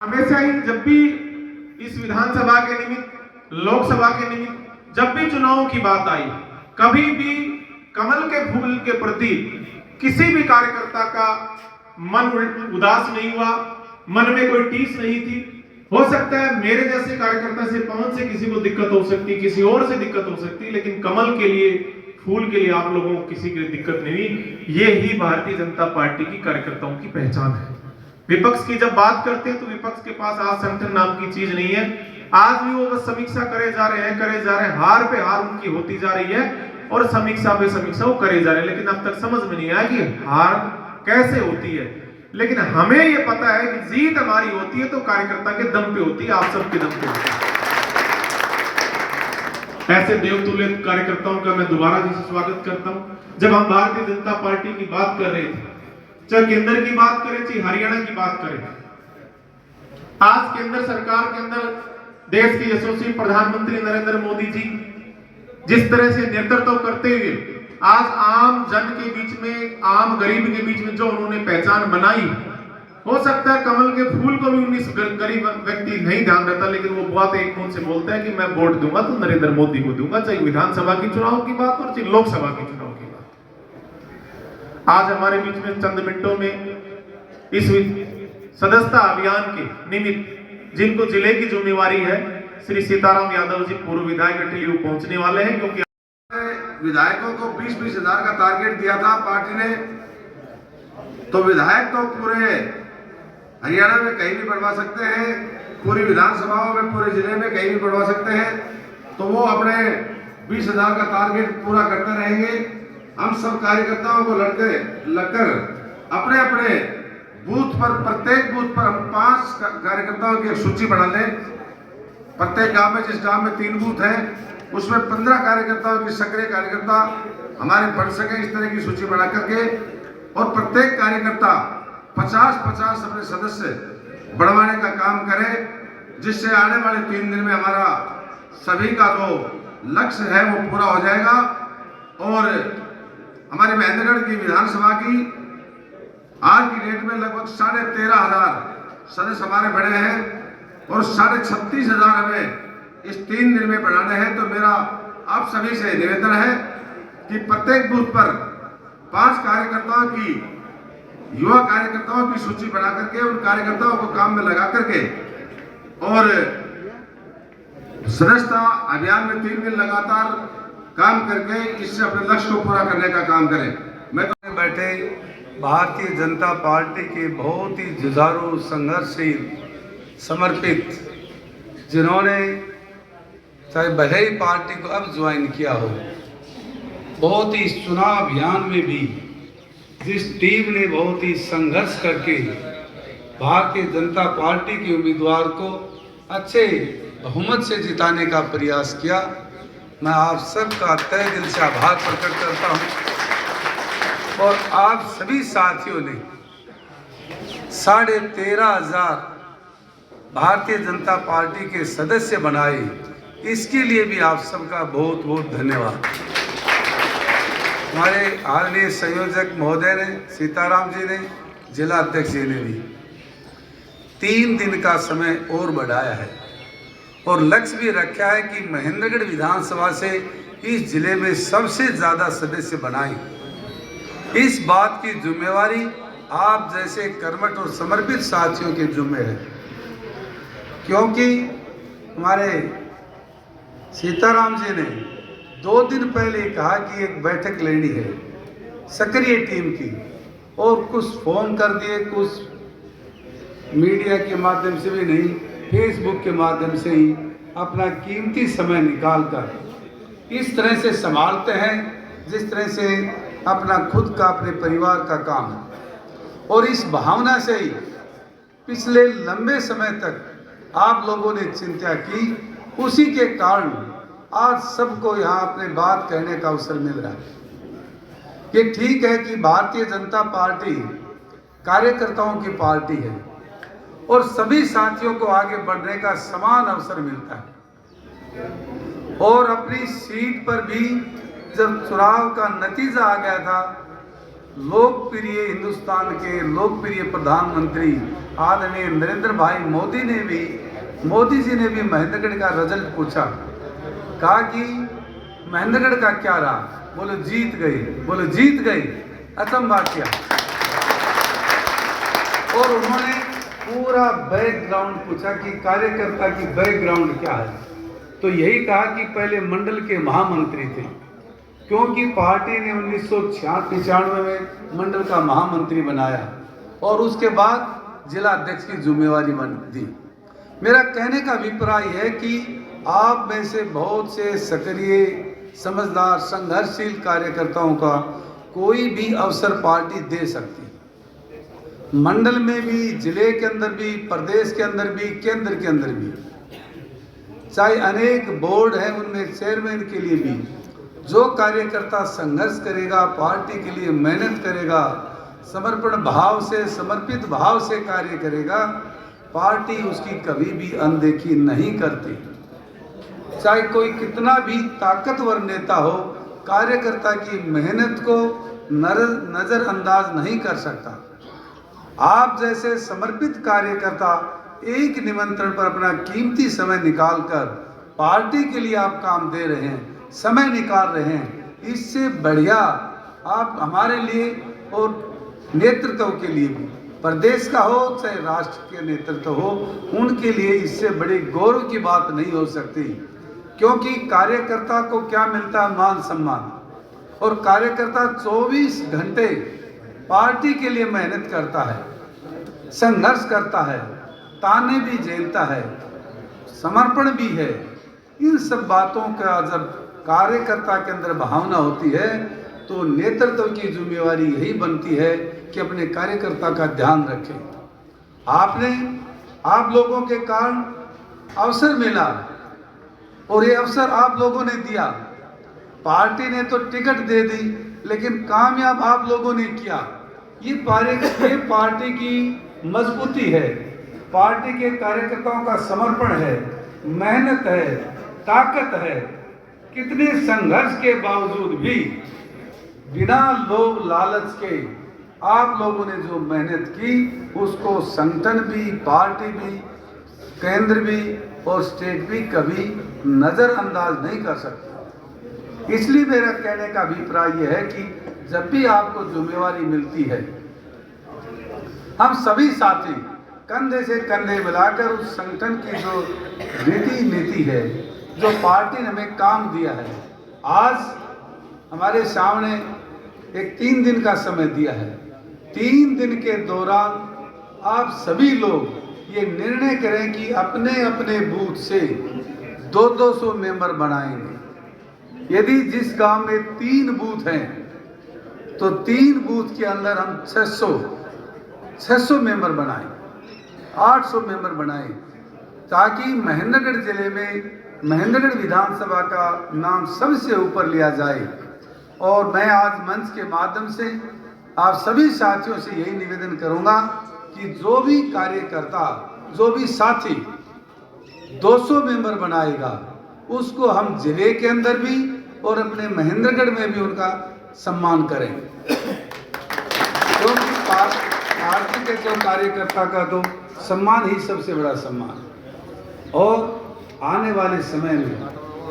हमेशा ही जब भी इस विधानसभा के निमित्त, लोकसभा के निमित्त जब भी चुनावों की बात आई, कभी भी कमल के फूल के प्रति किसी भी कार्यकर्ता का मन उदास नहीं हुआ, मन में कोई टीस नहीं थी। हो सकता है मेरे जैसे कार्यकर्ता से, पवन से किसी को दिक्कत हो सकती, किसी और से दिक्कत हो सकती, लेकिन कमल के लिए, फूल के लिए आप लोगों को किसी की दिक्कत नहीं हुई। ये ही भारतीय जनता पार्टी की कार्यकर्ताओं की पहचान है। विपक्ष की जब बात करते हैं तो विपक्ष के पास आज संगठन नाम की चीज नहीं है। आज भी वो बस समीक्षा करे जा रहे हैं, हार पे हार उनकी होती जा रही है और समीक्षा पे समीक्षा वो करे जा रहे हैं, लेकिन अब तक समझ में नहीं आया कि हार कैसे होती है। लेकिन हमें ये पता है कि जीत हमारी होती है तो कार्यकर्ता के दम पे होती है, आप सबके दम पे होती है। ऐसे देवतुल्य कार्यकर्ताओं का मैं दोबारा से स्वागत करता हूं। जब हम भारतीय जनता पार्टी की बात कर रहे थे, चाहे केंद्र की बात करें चाहे हरियाणा की बात करें, आज केंद्र सरकार के अंदर देश के यशस्वी प्रधानमंत्री नरेंद्र मोदी जी जिस तरह से नेतृत्व करते हुए आज आम जन के बीच में, आम गरीब के बीच में जो उन्होंने पहचान बनाई, हो सकता है कमल के फूल को भी 19 गरीब व्यक्ति नहीं ध्यान देता, लेकिन वो बात एक मुंह से बोलता है कि मैं वोट दूंगा तो नरेंद्र मोदी को दूंगा, चाहे विधानसभा की चुनाव की बात और चाहे लोकसभा की चुनाव की बात। आज हमारे बीच में चंद मिनटों में इस सदस्यता अभियान के निमित्त जिनको जिले की जिम्मेवारी है, श्री सीताराम यादव जी पूर्व विधायक अटली पहुंचने वाले हैं। क्योंकि विधायकों को 20-20 हजार का टारगेट दिया था पार्टी ने, तो विधायक तो पूरे हरियाणा में कहीं भी बढ़वा सकते हैं, पूरी विधानसभाओं में, पूरे जिले में कहीं भी बढ़वा सकते हैं, तो वो अपने 20 हजार का टारगेट पूरा करते रहेंगे। हम सब कार्यकर्ताओं को लगकर अपने अपने बूथ पर, प्रत्येक बूथ पर हम 5 कार्यकर्ताओं की एक सूची बना लें। प्रत्येक गांव में, जिस गांव में 3 बूथ हैं, उसमें 15 कार्यकर्ताओं की, सक्रिय कार्यकर्ता हमारे बढ़ सके, इस तरह की सूची बना करके, और प्रत्येक कार्यकर्ता 50-50 अपने सदस्य बढ़वाने का काम करे, जिससे आने वाले 3 दिन में हमारा सभी का जो लक्ष्य है वो पूरा हो जाएगा। और हमारे महेंद्रगढ़ की विधानसभा की आज की डेट में लगभग 13,500 सदस्य हमारे बढ़े हैं और 36,500 हमें इस 3 दिन में बढ़ाने हैं। तो मेरा आप सभी से निवेदन है कि प्रत्येक बूथ पर 5 कार्यकर्ताओं की, युवा कार्यकर्ताओं की सूची बना करके उन कार्यकर्ताओं को काम में लगा करके और सदस्यता अभियान में 3 दिन लगातार काम करके इससे अपने लक्ष्य को पूरा करने का काम करें। मैं तो बैठे भारतीय जनता पार्टी के बहुत ही जुझारू, संघर्षशील, समर्पित, जिन्होंने चाहे भले ही पार्टी को अब ज्वाइन किया हो, बहुत ही चुनाव अभियान में भी जिस टीम ने बहुत ही संघर्ष करके भारतीय जनता पार्टी के उम्मीदवार को अच्छे बहुमत से जिताने का प्रयास किया, मैं आप सबका तहे दिल से आभार प्रकट करता हूं। और आप सभी साथियों ने 13,500 भारतीय जनता पार्टी के सदस्य बनाए, इसके लिए भी आप सबका बहुत बहुत धन्यवाद। हमारे आदरणीय संयोजक महोदय ने, सीताराम जी ने, जिला अध्यक्ष जी ने भी 3 दिन का समय और बढ़ाया है और लक्ष्य भी रखा है कि महेंद्रगढ़ विधानसभा से इस जिले में सबसे ज़्यादा सदस्य बनाएं। इस बात की जिम्मेवारी आप जैसे कर्मठ और समर्पित साथियों के जिम्मे है, क्योंकि हमारे सीताराम जी ने 2 दिन पहले कहा कि एक बैठक लेनी है सक्रिय टीम की, और कुछ फोन कर दिए, कुछ मीडिया के माध्यम से भी नहीं, फेसबुक के माध्यम से ही अपना कीमती समय निकालकर इस तरह से संभालते हैं जिस तरह से अपना खुद का, अपने परिवार का काम है। और इस भावना से ही पिछले लंबे समय तक आप लोगों ने चिंता की, उसी के कारण आज सबको यहाँ अपने बात कहने का अवसर मिल रहा है। ये ठीक है कि भारतीय जनता पार्टी कार्यकर्ताओं की पार्टी है और सभी साथियों को आगे बढ़ने का समान अवसर मिलता है। और अपनी सीट पर भी जब चुनाव का नतीजा आ गया था लोकप्रिय हिंदुस्तान के लोकप्रिय प्रधानमंत्री आदरणीय नरेंद्र भाई मोदी जी ने भी महेंद्रगढ़ का रिजल्ट पूछा। कहा कि महेंद्रगढ़ का क्या रहा? बोले जीत गए। अचंभा किया। और उन्होंने पूरा बैकग्राउंड पूछा कि कार्यकर्ता की बैकग्राउंड क्या है। तो यही कहा कि पहले मंडल के महामंत्री थे, क्योंकि पार्टी ने 1996 में मंडल का महामंत्री बनाया और उसके बाद जिला अध्यक्ष की जिम्मेवारी दी। मेरा कहने का अभिप्राय है कि आप में से बहुत से सक्रिय, समझदार, संघर्षशील कार्यकर्ताओं का कोई भी अवसर पार्टी दे सकती है। मंडल में भी, जिले के अंदर भी, प्रदेश के अंदर भी, केंद्र के अंदर भी, चाहे अनेक बोर्ड हैं उनमें चेयरमैन के लिए भी जो कार्यकर्ता संघर्ष करेगा, पार्टी के लिए मेहनत करेगा, समर्पण भाव से, समर्पित भाव से कार्य करेगा, पार्टी उसकी कभी भी अनदेखी नहीं करती। चाहे कोई कितना भी ताकतवर नेता हो, कार्यकर्ता की मेहनत को नजरअंदाज नहीं कर सकता। आप जैसे समर्पित कार्यकर्ता एक निमंत्रण पर अपना कीमती समय निकालकर पार्टी के लिए आप काम दे रहे हैं, समय निकाल रहे हैं, इससे बढ़िया आप हमारे लिए और नेतृत्व के लिए भी, प्रदेश का हो चाहे राष्ट्र के नेतृत्व हो, उनके लिए इससे बड़ी गौरव की बात नहीं हो सकती। क्योंकि कार्यकर्ता को क्या मिलता है? मान सम्मान। और कार्यकर्ता 24 घंटे पार्टी के लिए मेहनत करता है, संघर्ष करता है, ताने भी झेलता है, समर्पण भी है। इन सब बातों का जब कार्यकर्ता के अंदर भावना होती है तो नेतृत्व की जिम्मेवारी यही बनती है कि अपने कार्यकर्ता का ध्यान रखें। आप लोगों के कारण अवसर मिला और ये अवसर आप लोगों ने दिया। पार्टी ने तो टिकट दे दी, लेकिन कामयाब आप लोगों ने किया। ये पार्टी की मजबूती है, पार्टी के कार्यकर्ताओं का समर्पण है, मेहनत है, ताकत है। कितने संघर्ष के बावजूद भी बिना लोभ लालच के आप लोगों ने जो मेहनत की, उसको संगठन भी, पार्टी भी, केंद्र भी और स्टेट भी कभी नजरअंदाज नहीं कर सकता। इसलिए मेरा कहने का अभिप्राय यह है कि जब भी आपको जिम्मेवारी मिलती है, हम सभी साथी कंधे से कंधे मिलाकर उस संगठन की जो नीति है, जो पार्टी ने हमें काम दिया है, आज हमारे सामने एक 3 दिन का समय दिया है। 3 दिन के दौरान आप सभी लोग ये निर्णय करें कि अपने अपने बूथ से 200 मेंबर बनाएंगे। यदि जिस गांव में 3 बूथ हैं तो 3 बूथ के अंदर हम 600 मेंबर बनाएं, 800 मेंबर बनाएं, ताकि महेंद्रगढ़ जिले में महेंद्रगढ़ विधानसभा का नाम सबसे ऊपर लिया जाए। और मैं आज मंच के माध्यम से आप सभी साथियों से यही निवेदन करूंगा कि जो भी कार्यकर्ता, जो भी साथी 200 मेंबर बनाएगा, उसको हम जिले के अंदर भी और अपने महेंद्रगढ़ में भी उनका सम्मान करें। क्योंकि पार्टी के जो कार्यकर्ता का तो सम्मान ही सबसे बड़ा सम्मान है। और आने वाले समय में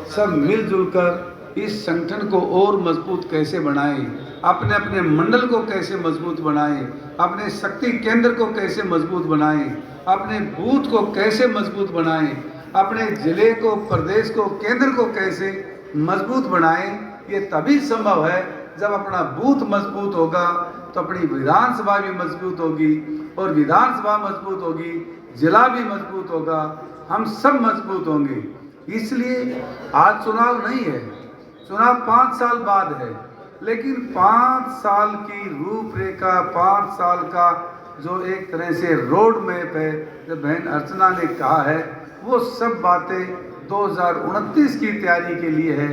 सब मिलजुल कर इस संगठन को और मजबूत कैसे बनाएं, अपने अपने मंडल को कैसे मजबूत बनाएं, अपने शक्ति केंद्र को कैसे मजबूत बनाएं, अपने बूथ को कैसे मजबूत बनाएं, अपने जिले को, प्रदेश को, केंद्र को कैसे मजबूत बनाएं। ये तभी संभव है जब अपना बूथ मजबूत होगा तो अपनी विधानसभा भी मजबूत होगी, और विधानसभा मजबूत होगी, जिला भी मजबूत होगा, हम सब मजबूत होंगे। इसलिए आज चुनाव नहीं है, चुनाव 5 साल बाद है, लेकिन 5 साल की रूपरेखा, 5 साल का जो एक तरह से रोड मैप है, जो बहन अर्चना ने कहा है, वो सब बातें 2029 की तैयारी के लिए है।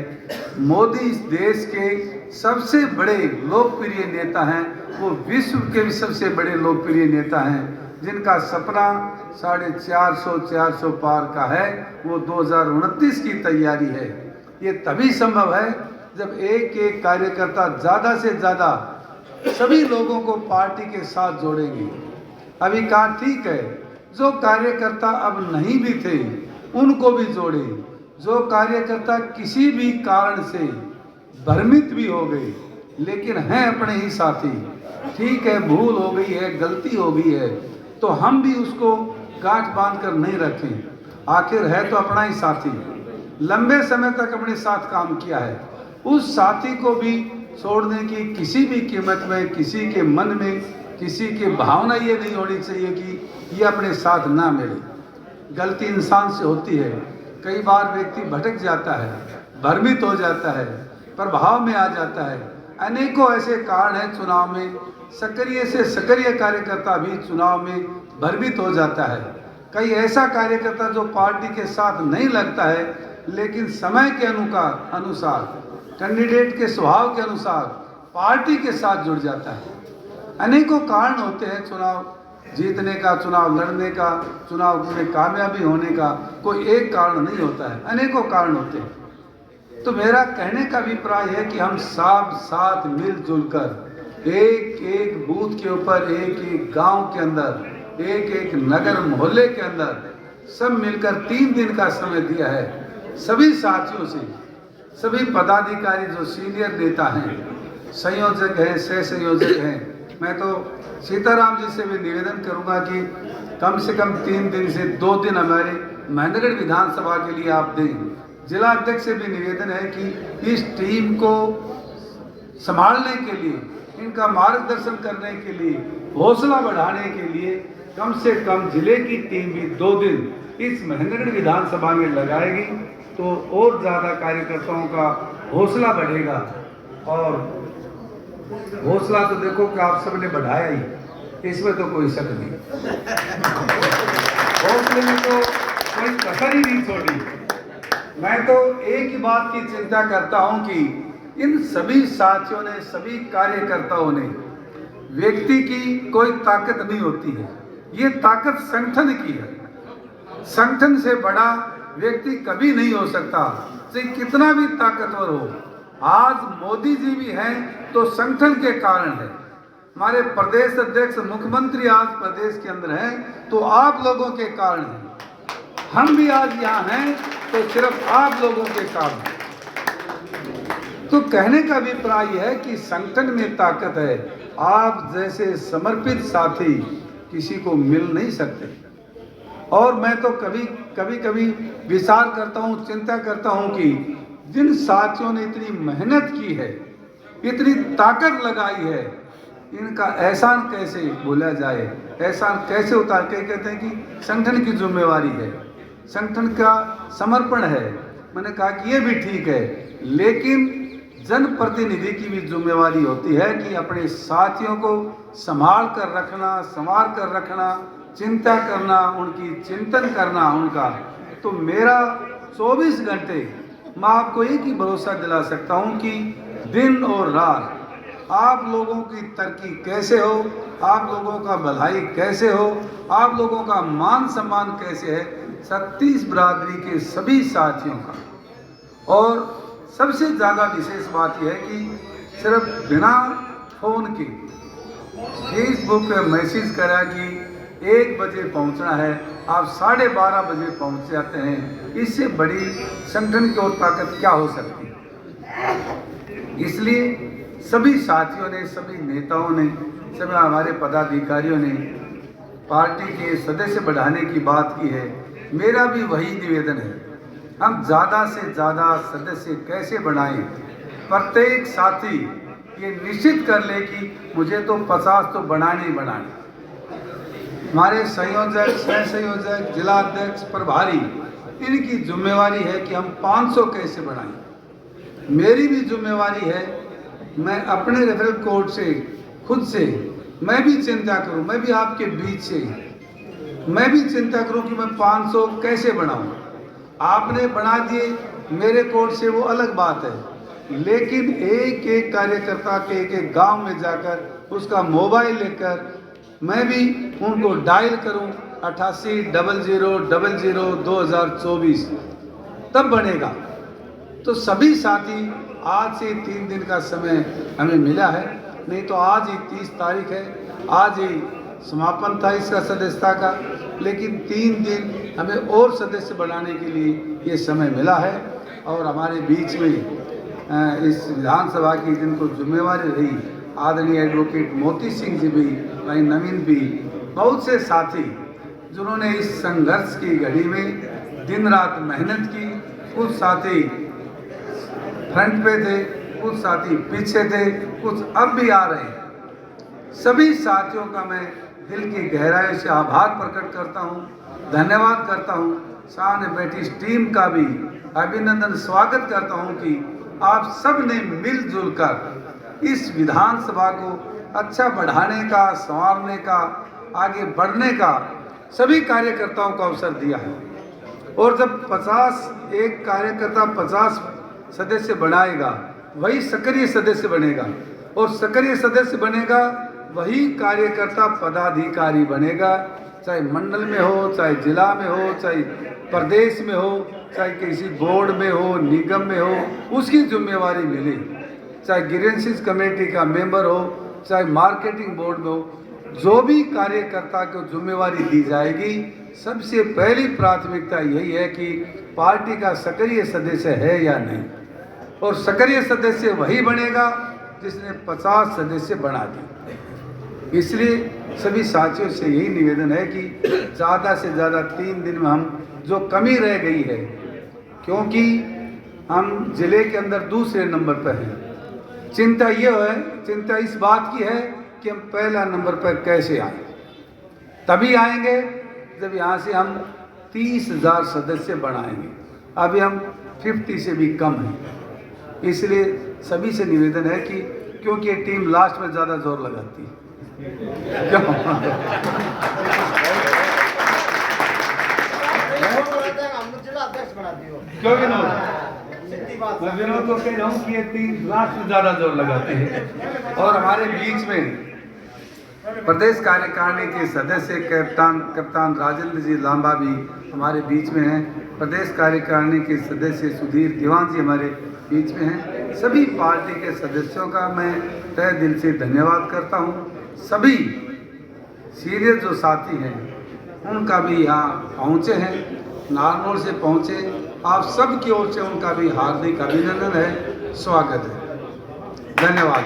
मोदी इस देश के सबसे बड़े लोकप्रिय नेता हैं, वो विश्व के भी सबसे बड़े लोकप्रिय नेता हैं, जिनका सपना 450 पार का है। वो 2029 की तैयारी है। ये तभी संभव है जब एक एक कार्यकर्ता ज़्यादा से ज़्यादा सभी लोगों को पार्टी के साथ जोड़ेंगे। अभी कहा ठीक है, जो कार्यकर्ता अब नहीं भी थे उनको भी जोड़े, जो कार्यकर्ता किसी भी कारण से भ्रमित भी हो गए लेकिन हैं अपने ही साथी, ठीक है भूल हो गई है, गलती हो गई है, तो हम भी उसको गांठ बांध कर नहीं रखें, आखिर है तो अपना ही साथी, लंबे समय तक अपने साथ काम किया है, उस साथी को भी छोड़ने की किसी भी कीमत में, किसी के मन में, किसी की भावना ये नहीं होनी चाहिए कि ये अपने साथ ना मिले। गलती इंसान से होती है, कई बार व्यक्ति भटक जाता है, भ्रमित हो जाता है, प्रभाव में आ जाता है। अनेकों ऐसे कारण हैं चुनाव में, सक्रिय से सक्रिय कार्यकर्ता भी चुनाव में भ्रमित हो जाता है। कई ऐसा कार्यकर्ता जो पार्टी के साथ नहीं लगता है लेकिन समय के अनुसार कैंडिडेट के स्वभाव के अनुसार पार्टी के साथ जुड़ जाता है। अनेकों कारण होते हैं चुनाव जीतने का, चुनाव लड़ने का, चुनाव में कामयाबी होने का, कोई एक कारण नहीं होता है, अनेकों कारण होते हैं। तो मेरा कहने का अभिप्राय है कि हम सब साथ मिलजुल कर एक एक बूथ के ऊपर, एक एक गांव के अंदर, एक एक नगर मोहल्ले के अंदर सब मिलकर 3 दिन का समय दिया है। सभी साथियों से, सभी पदाधिकारी जो सीनियर नेता हैं, संयोजक हैं, सह संयोजक हैं, मैं तो सीताराम जी से भी निवेदन करूंगा कि कम से कम 3 दिन से 2 दिन हमारे महेंद्रगढ़ विधानसभा के लिए आप दें। जिला अध्यक्ष से भी निवेदन है कि इस टीम को संभालने के लिए, इनका मार्गदर्शन करने के लिए, हौसला बढ़ाने के लिए कम से कम जिले की टीम भी 2 दिन इस महेंद्रगढ़ विधानसभा में लगाएगी तो और ज़्यादा कार्यकर्ताओं का हौसला बढ़ेगा। और हौसला तो देखो कि आप सबने बढ़ाया ही, इसमें तो कोई शक नहीं, हौसले में तो कोई कसर ही नहीं छोड़ी। मैं तो एक ही बात की चिंता करता हूं कि इन सभी साथियों ने, सभी कार्यकर्ताओं ने, व्यक्ति की कोई ताकत नहीं होती है, ये ताकत संगठन की है। संगठन से बड़ा व्यक्ति कभी नहीं हो सकता, चाहे कितना भी ताकतवर हो। आज मोदी जी भी हैं तो संगठन के कारण है। हमारे प्रदेश अध्यक्ष, मुख्यमंत्री आज प्रदेश के अंदर हैं तो आप लोगों के कारण है। हम भी आज यहाँ हैं तो सिर्फ आप लोगों के कारण। तो कहने का अभिप्राय है कि संगठन में ताकत है। आप जैसे समर्पित साथी किसी को मिल नहीं सकते। और मैं तो कभी विचार करता हूँ, चिंता करता हूँ कि जिन साथियों ने इतनी मेहनत की है, इतनी ताकत लगाई है, इनका एहसान कैसे भूला जाए, एहसान कैसे उतार के कहते हैं कि संगठन की जिम्मेवारी है, संगठन का समर्पण है। मैंने कहा कि ये भी ठीक है, लेकिन जनप्रतिनिधि की भी जिम्मेवारी होती है कि अपने साथियों को संभाल कर रखना, चिंता करना, उनकी चिंतन करना उनका। तो मेरा 24 घंटे मैं आपको एक ही भरोसा दिला सकता हूं कि दिन और रात आप लोगों की तरक्की कैसे हो, आप लोगों का भलाई कैसे हो, आप लोगों का मान सम्मान कैसे है, 36 बिरादरी के सभी साथियों का। और सबसे ज़्यादा विशेष बात यह है कि सिर्फ बिना फ़ोन के फेसबुक पे मैसेज करा कि 1 बजे पहुंचना है, आप 12:30 बजे पहुंच जाते हैं। इससे बड़ी संगठन की और ताकत क्या हो सकती है। इसलिए सभी साथियों ने, सभी नेताओं ने, सभी हमारे पदाधिकारियों ने पार्टी के सदस्य बढ़ाने की बात की है। मेरा भी वही निवेदन है, हम ज़्यादा से ज़्यादा सदस्य कैसे बढ़ाएं। प्रत्येक साथी ये निश्चित कर ले कि मुझे तो 50 तो बढ़ाने ही बढ़ाने। हमारे संयोजक, सह संयोजक, जिला अध्यक्ष, प्रभारी, इनकी जिम्मेवारी है कि हम 500 कैसे बढ़ाएं। मेरी भी जिम्मेवारी है, मैं अपने रेफरल कोड से, खुद से मैं भी चिंता करूं, मैं भी आपके बीच से मैं भी चिंता करूं कि मैं 500 कैसे बढ़ाऊं। आपने बना दिए मेरे कोड से, वो अलग बात है, लेकिन एक एक कार्यकर्ता के एक एक गांव में जाकर उसका मोबाइल लेकर मैं भी उनको डायल करूं 8800002024, तब बनेगा। तो सभी साथी, आज से 3 दिन का समय हमें मिला है, नहीं तो आज ही 30 तारीख है, आज ही समापन था इसका सदस्यता का, लेकिन 3 दिन हमें और सदस्य बढ़ाने के लिए ये समय मिला है। और हमारे बीच में इस विधानसभा की जिनको जिम्मेवारी रही, आदरणीय एडवोकेट मोती सिंह जी भी, भाई नवीन भी, बहुत से साथी जिन्होंने इस संघर्ष की घड़ी में दिन रात मेहनत की। कुछ साथी फ्रंट पे थे, कुछ साथी पीछे थे, कुछ अब भी आ रहे हैं। सभी साथियों का मैं दिल की गहराई से आभार प्रकट करता हूं, धन्यवाद करता हूं। सामने बैठी इस टीम का भी अभिनंदन, स्वागत करता हूं कि आप सब ने मिलजुल कर इस विधानसभा को अच्छा बढ़ाने का, संवारने का, आगे बढ़ने का सभी कार्यकर्ताओं को अवसर दिया है। और जब 50 एक कार्यकर्ता 50 सदस्य बनाएगा, वही सक्रिय सदस्य बनेगा, और सक्रिय सदस्य बनेगा वही कार्यकर्ता पदाधिकारी बनेगा, चाहे मंडल में हो, चाहे जिला में हो, चाहे प्रदेश में हो, चाहे किसी बोर्ड में हो, निगम में हो, उसकी जिम्मेवारी मिले। चाहे ग्रीवेंसेस कमेटी का मेंबर हो, चाहे मार्केटिंग बोर्ड में हो, जो भी कार्यकर्ता को जिम्मेवारी दी जाएगी, सबसे पहली प्राथमिकता यही है कि पार्टी का सक्रिय सदस्य है या नहीं। और सक्रिय सदस्य वही बनेगा जिसने 50 सदस्य बना दिए। इसलिए सभी साथियों से यही निवेदन है कि ज़्यादा से ज़्यादा 3 दिन में हम जो कमी रह गई है, क्योंकि हम जिले के अंदर दूसरे नंबर पर हैं, चिंता ये है, चिंता इस बात की है कि हम पहला नंबर पर कैसे आए। तभी आएंगे जब यहाँ से हम 30,000 सदस्य बढ़ाएंगे। अभी हम 50 से भी कम हैं। इसलिए सभी से निवेदन है कि क्योंकि ये टीम लास्ट में ज़्यादा जोर लगाती है, क्योंकि मैं विनोद को कह रहा हूँ कि ये टीम लास्ट में ज़्यादा जोर लगाती है। और हमारे बीच में प्रदेश कार्यकारिणी के सदस्य कप्तान राजेंद्र जी लांबा भी हमारे बीच में हैं। प्रदेश कार्यकारिणी के सदस्य सुधीर दीवान जी हमारे बीच में हैं। सभी पार्टी के सदस्यों का मैं तहे दिल से धन्यवाद करता हूं। सभी सीनियर जो साथी हैं उनका भी यहाँ पहुँचे हैं, नारनौल से पहुँचे। आप सब की ओर से उनका भी हार्दिक अभिनंदन है, स्वागत है। धन्यवाद।